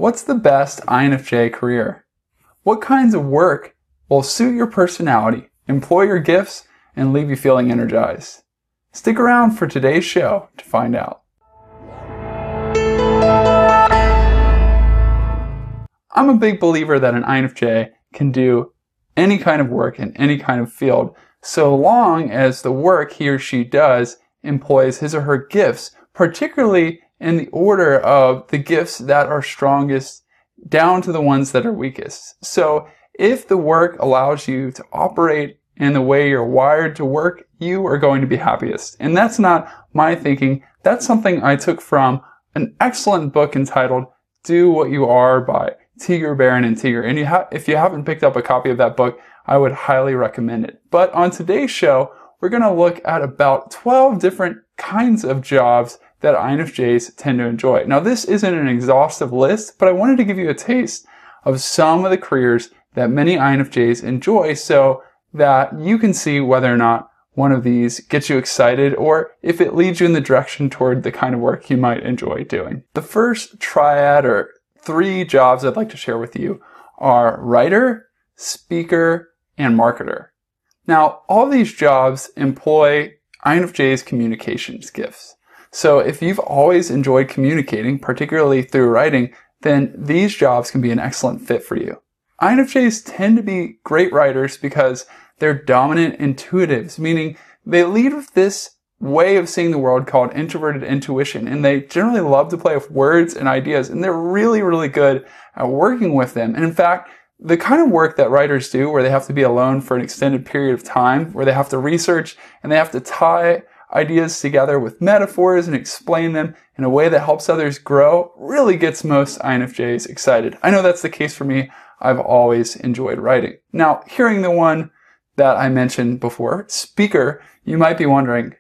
What's the best INFJ career? What kinds of work will suit your personality, employ your gifts, and leave you feeling energized? Stick around for today's show to find out. I'm a big believer that an INFJ can do any kind of work in any kind of field, so long as the work he or she does employs his or her gifts, particularly in the order of the gifts that are strongest down to the ones that are weakest. So if the work allows you to operate in the way you're wired to work, you are going to be happiest. And that's not my thinking. That's something I took from an excellent book entitled Do What You Are by Tiger Barron and Tiger. And if you haven't picked up a copy of that book, I would highly recommend it. But on today's show, we're going to look at about 12 different kinds of jobs that INFJs tend to enjoy. Now, this isn't an exhaustive list, but I wanted to give you a taste of some of the careers that many INFJs enjoy so that you can see whether or not one of these gets you excited or if it leads you in the direction toward the kind of work you might enjoy doing. The first triad or 3 jobs I'd like to share with you are writer, speaker, and marketer. Now, all these jobs employ INFJ's communications gifts. So if you've always enjoyed communicating, particularly through writing, then these jobs can be an excellent fit for you. INFJs tend to be great writers because they're dominant intuitives, meaning they lead with this way of seeing the world called introverted intuition, and they generally love to play with words and ideas, and they're really, really good at working with them. And in fact, the kind of work that writers do where they have to be alone for an extended period of time, where they have to research and they have to tie ideas together with metaphors and explain them in a way that helps others grow, really gets most INFJs excited. I know that's the case for me. I've always enjoyed writing. Now, hearing the one that I mentioned before, speaker, you might be wondering,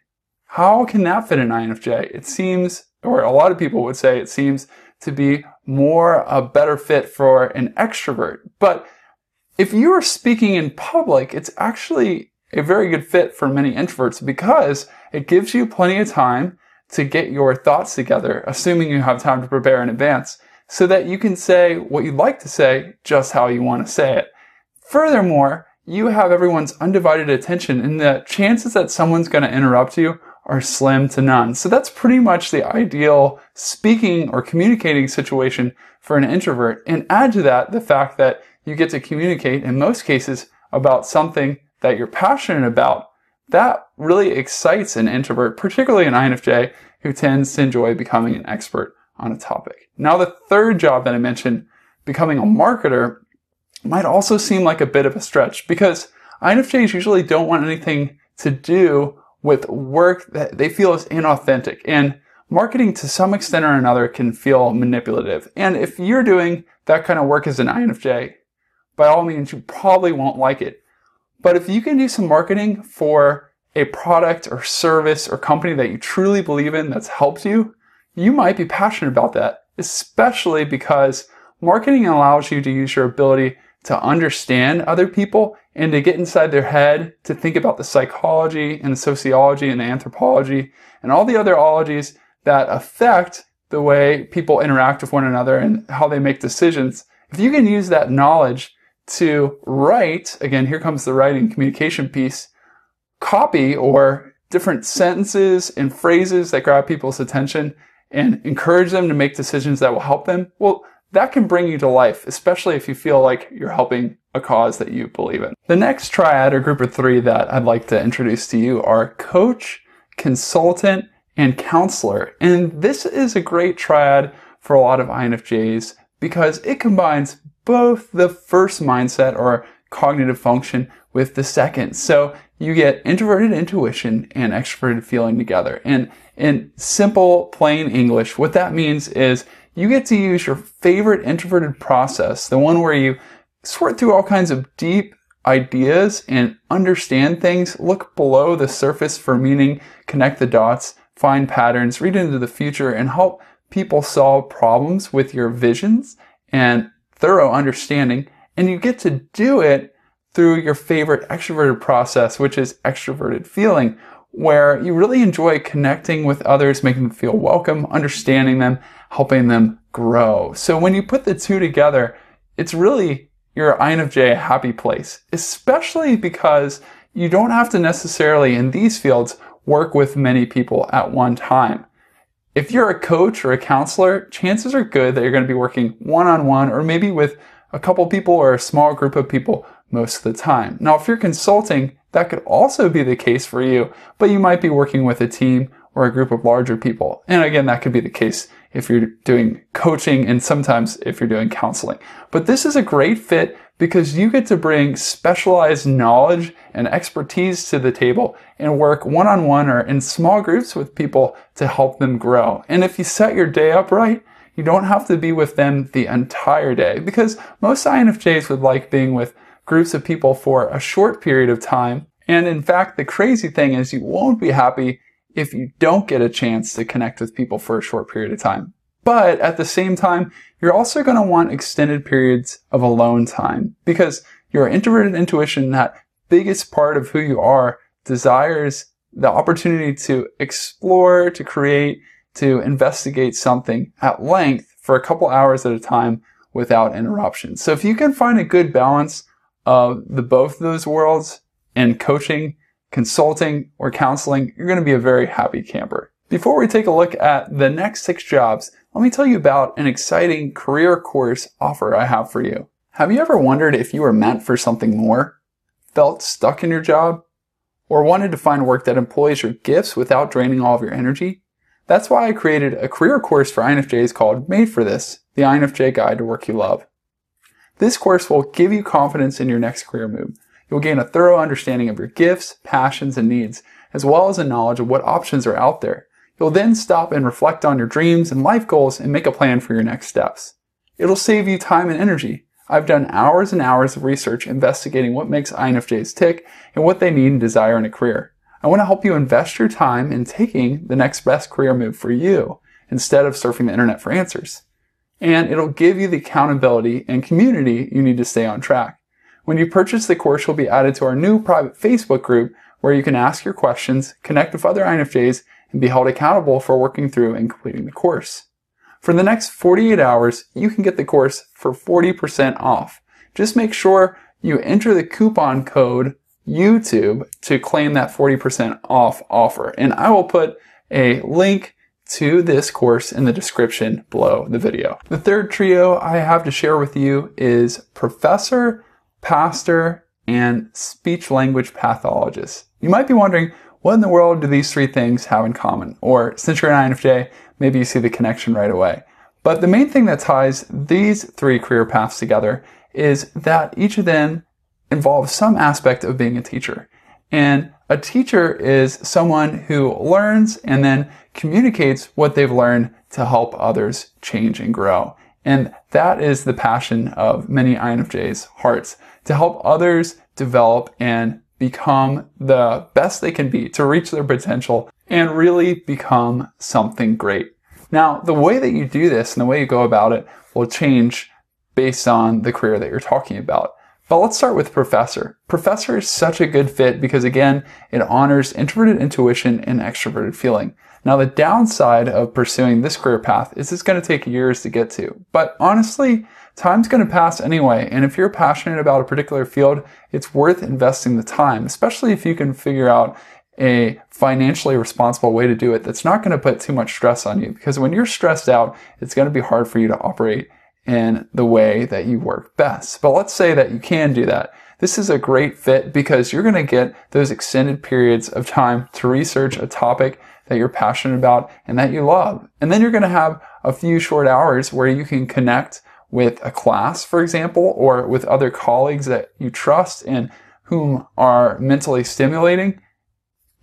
how can that fit an INFJ? It seems, or a lot of people would say it seems to be more a better fit for an extrovert. But if you are speaking in public, it's actually a very good fit for many introverts because it gives you plenty of time to get your thoughts together, assuming you have time to prepare in advance, so that you can say what you'd like to say just how you want to say it. Furthermore, you have everyone's undivided attention, and the chances that someone's going to interrupt you are slim to none. So that's pretty much the ideal speaking or communicating situation for an introvert. And add to that the fact that you get to communicate, in most cases, about something that you're passionate about. That really excites an introvert, particularly an INFJ who tends to enjoy becoming an expert on a topic. Now, the third job that I mentioned, becoming a marketer, might also seem like a bit of a stretch because INFJs usually don't want anything to do with work that they feel is inauthentic. And marketing to some extent or another can feel manipulative. And if you're doing that kind of work as an INFJ, by all means, you probably won't like it. But if you can do some marketing for a product or service or company that you truly believe in that's helped you, you might be passionate about that, especially because marketing allows you to use your ability to understand other people and to get inside their head, to think about the psychology and the sociology and the anthropology and all the other ologies that affect the way people interact with one another and how they make decisions. If you can use that knowledge to write, again, here comes the writing communication piece, copy or different sentences and phrases that grab people's attention and encourage them to make decisions that will help them, well, that can bring you to life, especially if you feel like you're helping a cause that you believe in. The next triad or group of 3 that I'd like to introduce to you are coach, consultant, and counselor. And this is a great triad for a lot of INFJs because it combines both the first mindset or cognitive function with the second. So you get introverted intuition and extroverted feeling together. And in simple, plain English, what that means is you get to use your favorite introverted process, the one where you sort through all kinds of deep ideas and understand things, look below the surface for meaning, connect the dots, find patterns, read into the future, and help people solve problems with your visions and thorough understanding. And you get to do it through your favorite extroverted process, which is extroverted feeling, where you really enjoy connecting with others, making them feel welcome, understanding them, helping them grow. So when you put the two together, it's really your INFJ happy place, especially because you don't have to necessarily in these fields work with many people at one time. If you're a coach or a counselor, chances are good that you're going to be working one-on-one or maybe with a couple people or a small group of people most of the time. Now, if you're consulting, that could also be the case for you, but you might be working with a team or a group of larger people. And again, that could be the case if you're doing coaching and sometimes if you're doing counseling. But this is a great fit because you get to bring specialized knowledge and expertise to the table and work one-on-one or in small groups with people to help them grow. And if you set your day up right, you don't have to be with them the entire day because most INFJs would like being with groups of people for a short period of time. And in fact, the crazy thing is you won't be happy if you don't get a chance to connect with people for a short period of time. But at the same time, you're also going to want extended periods of alone time because your introverted intuition, that biggest part of who you are, desires the opportunity to explore, to create, to investigate something at length for a couple hours at a time without interruption. So if you can find a good balance of both of those worlds in coaching, consulting, or counseling, you're going to be a very happy camper. Before we take a look at the next 6 jobs, let me tell you about an exciting career course offer I have for you. Have you ever wondered if you were meant for something more, felt stuck in your job, or wanted to find work that employs your gifts without draining all of your energy? That's why I created a career course for INFJs called Made for This, the INFJ Guide to Work You Love. This course will give you confidence in your next career move. You'll gain a thorough understanding of your gifts, passions, and needs, as well as a knowledge of what options are out there. You'll then stop and reflect on your dreams and life goals and make a plan for your next steps. It'll save you time and energy. I've done hours and hours of research investigating what makes INFJs tick and what they need and desire in a career. I want to help you invest your time in taking the next best career move for you instead of surfing the internet for answers. And it'll give you the accountability and community you need to stay on track. When you purchase the course, you'll be added to our new private Facebook group where you can ask your questions, connect with other INFJs, and be held accountable for working through and completing the course. For the next 48 hours, you can get the course for 40% off. Just make sure you enter the coupon code YouTube to claim that 40% off offer. And I will put a link to this course in the description below the video. The third trio I have to share with you is professor, pastor, and speech-language pathologist. You might be wondering, what in the world do these 3 things have in common? Or since you're an INFJ, maybe you see the connection right away. But the main thing that ties these 3 career paths together is that each of them involves some aspect of being a teacher. And a teacher is someone who learns and then communicates what they've learned to help others change and grow. And that is the passion of many INFJs' hearts, to help others develop and become the best they can be, to reach their potential and really become something great. Now, the way that you do this and the way you go about it will change based on the career that you're talking about. But let's start with professor. Professor is such a good fit because, again, it honors introverted intuition and extroverted feeling. Now, the downside of pursuing this career path is it's going to take years to get to. But honestly, time's going to pass anyway. And if you're passionate about a particular field, it's worth investing the time, especially if you can figure out a financially responsible way to do it that's not going to put too much stress on you. Because when you're stressed out, it's going to be hard for you to operate in the way that you work best. But let's say that you can do that. This is a great fit because you're going to get those extended periods of time to research a topic that you're passionate about and that you love. And then you're going to have a few short hours where you can connect with a class, for example, or with other colleagues that you trust and whom are mentally stimulating.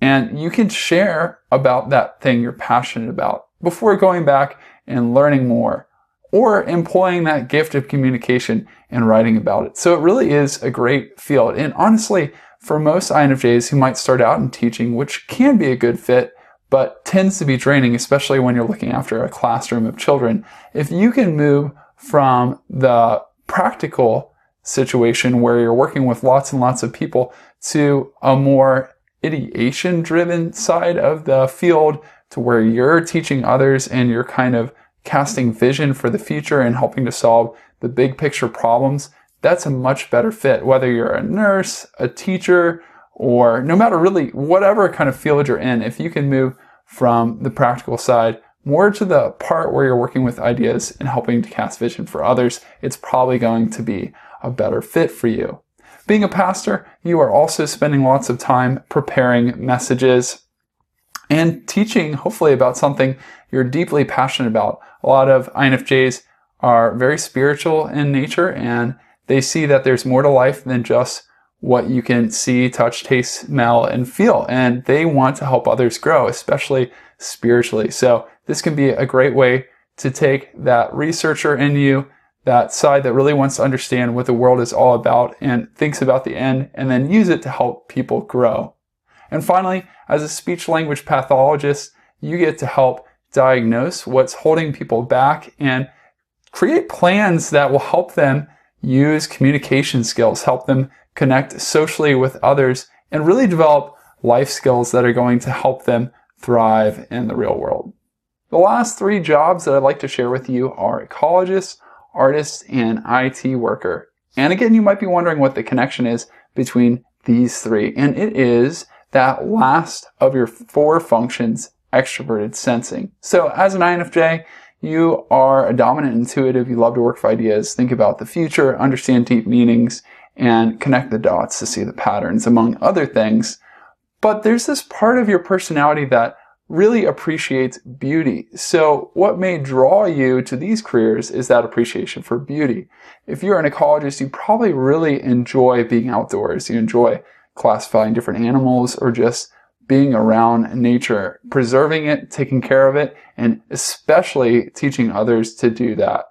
And you can share about that thing you're passionate about before going back and learning more, or employing that gift of communication and writing about it. So it really is a great field. And honestly, for most INFJs who might start out in teaching, which can be a good fit, but tends to be draining, especially when you're looking after a classroom of children, if you can move from the practical situation where you're working with lots and lots of people to a more ideation-driven side of the field to where you're teaching others and you're kind of casting vision for the future and helping to solve the big picture problems, that's a much better fit. Whether you're a nurse, a teacher, or no matter really whatever kind of field you're in, if you can move from the practical side more to the part where you're working with ideas and helping to cast vision for others, it's probably going to be a better fit for you. Being a pastor, you are also spending lots of time preparing messages and teaching, hopefully, about something you're deeply passionate about. A lot of INFJs are very spiritual in nature, and they see that there's more to life than just what you can see, touch, taste, smell, and feel. And they want to help others grow, especially spiritually. So this can be a great way to take that researcher in you, that side that really wants to understand what the world is all about and thinks about the end, and then use it to help people grow. And finally, as a speech-language pathologist, you get to help diagnose what's holding people back and create plans that will help them use communication skills, help them connect socially with others, and really develop life skills that are going to help them thrive in the real world. The last 3 jobs that I'd like to share with you are ecologist, artist, and IT worker. And again, you might be wondering what the connection is between these 3. And it is that last of your 4 functions, extroverted sensing. So as an INFJ, you are a dominant intuitive. You love to work with ideas, think about the future, understand deep meanings, and connect the dots to see the patterns, among other things. But there's this part of your personality that really appreciates beauty. So what may draw you to these careers is that appreciation for beauty. If you're an ecologist, you probably really enjoy being outdoors. You enjoy classifying different animals or just being around nature, preserving it, taking care of it, and especially teaching others to do that.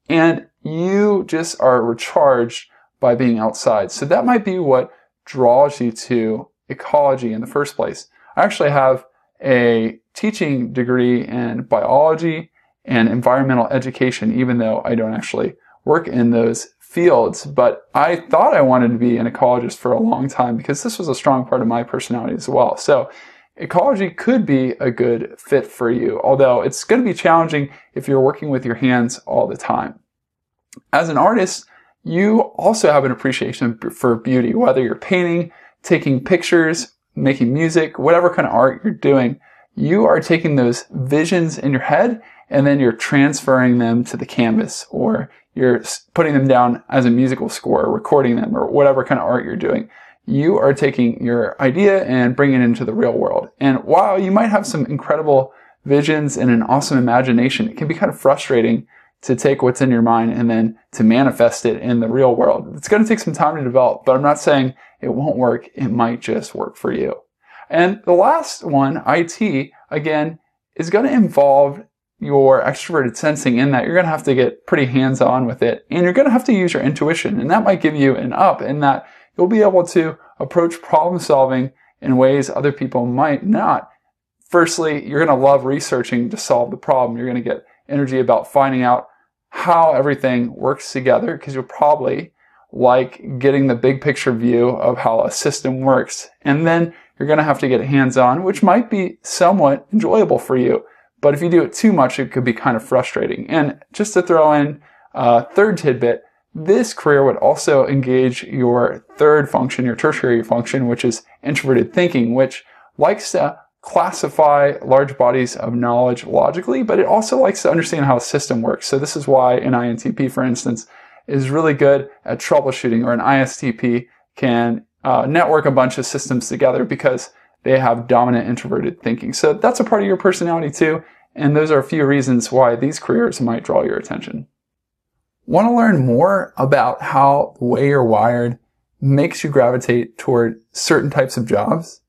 And you just are recharged by being outside. So that might be what draws you to ecology in the first place. I actually have a teaching degree in biology and environmental education, even though I don't actually work in those fields. But I thought I wanted to be an ecologist for a long time because this was a strong part of my personality as well. So ecology could be a good fit for you, although it's going to be challenging if you're working with your hands all the time. As an artist, you also have an appreciation for beauty, whether you're painting, taking pictures, making music, whatever kind of art you're doing. You are taking those visions in your head and then you're transferring them to the canvas, or you're putting them down as a musical score, recording them, or whatever kind of art you're doing. You are taking your idea and bringing it into the real world. And while you might have some incredible visions and an awesome imagination, it can be kind of frustrating to take what's in your mind and then to manifest it in the real world. It's going to take some time to develop, but I'm not saying it won't work. It might just work for you. And the last one, IT, again, is going to involve your extroverted sensing in that you're going to have to get pretty hands-on with it, and you're going to have to use your intuition, and that might give you an up in that you'll be able to approach problem solving in ways other people might not. Firstly, you're going to love researching to solve the problem. You're going to get energy about finding out how everything works together, because you'll probably like getting the big picture view of how a system works. And then you're going to have to get hands-on, which might be somewhat enjoyable for you. But if you do it too much, it could be kind of frustrating. And just to throw in a third tidbit, this career would also engage your third function, your tertiary function, which is introverted thinking, which likes to classify large bodies of knowledge logically, but it also likes to understand how a system works. So this is why an INTP, for instance, is really good at troubleshooting, or an ISTP can network a bunch of systems together because they have dominant introverted thinking. So that's a part of your personality too, and those are a few reasons why these careers might draw your attention. Want to learn more about how the way you're wired makes you gravitate toward certain types of jobs?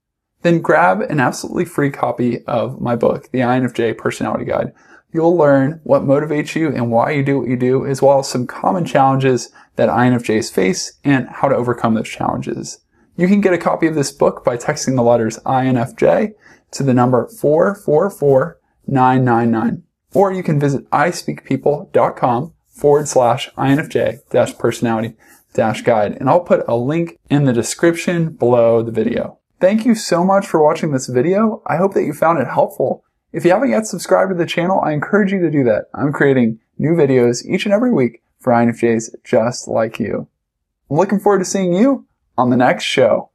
Then grab an absolutely free copy of my book, The INFJ Personality Guide. You'll learn what motivates you and why you do what you do, as well as some common challenges that INFJs face and how to overcome those challenges. You can get a copy of this book by texting the letters INFJ to the number 444999. Or you can visit ispeakpeople.com/INFJ-personality-guide. And I'll put a link in the description below the video. Thank you so much for watching this video. I hope that you found it helpful. If you haven't yet subscribed to the channel, I encourage you to do that. I'm creating new videos each and every week for INFJs just like you. I'm looking forward to seeing you on the next show.